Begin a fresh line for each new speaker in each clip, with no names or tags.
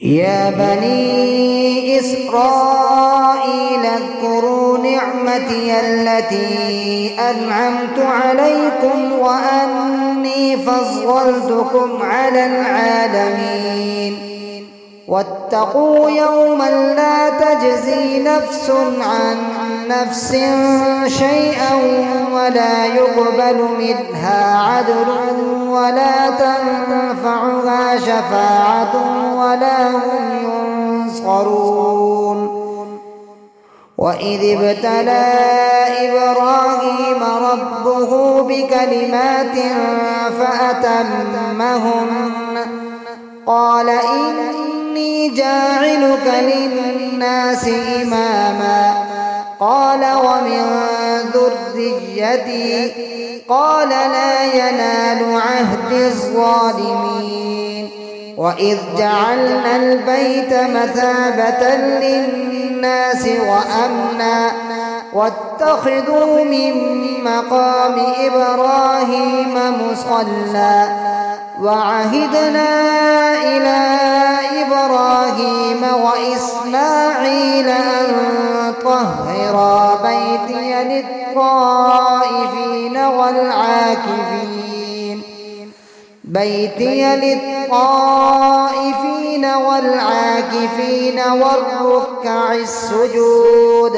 يا بني إسرائيل اذكروا نعمتي التي أنعمت عليكم وأني فضلتكم على العالمين واتقوا يوما لا تجزي نفس عن نفس شيئا ولا يقبل منها عدل ولا تنفعها شفاعة ولا هم ينصرون. وإذ ابتلى إبراهيم ربه بكلمات فأتمهن قال إني جاعلك للناس إماما قال ومن ذريتي قال لا ينال عهد الظالمين. وإذ جعلنا البيت مثابة للناس وأمنا واتخذوا من مقام إبراهيم مصلى وعهدنا إلى إبراهيم وإسماعيل أن طهرا بيتي للطائفين والعاكفين والركع السجود.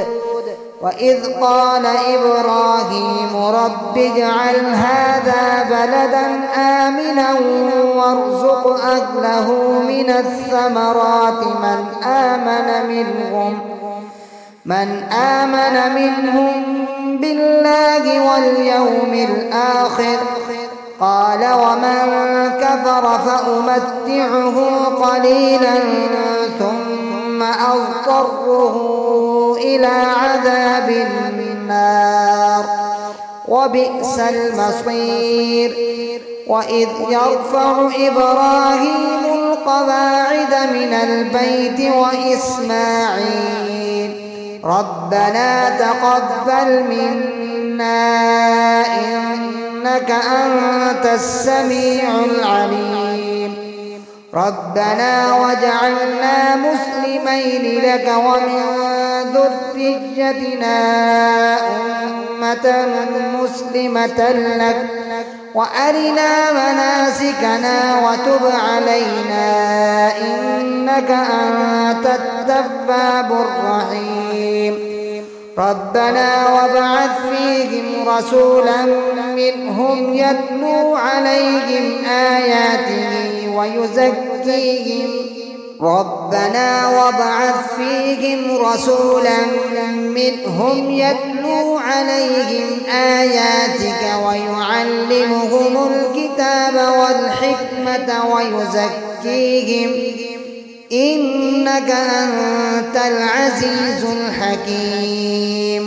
وإذ قال إبراهيم رب اجعل هذا بلدا آمنا وارزق أهله من الثمرات من آمن منهم بالله واليوم الآخر قال ومن كفر فأمتعه قليلا ثم أضطره إلى عذاب النار وبئس المصير. وإذ يرفع إبراهيم القواعد من البيت وإسماعيل ربنا تقبل منا إنك أنت السميع العليم ربنا واجعلنا مسلمين لك ومن ذريتنا أمة مسلمة لك وأرنا مناسكنا وتب علينا إنك أنت التواب الرحيم. ربنا وابعث فيهم رسولا منهم يتلو عليهم آياته ويزكيهم ربنا وابعث فيهم رسولا منهم يتلو عليهم آياتك ويعلمهم الكتاب والحكمة ويزكيهم إنك أنت العزيز الحكيم.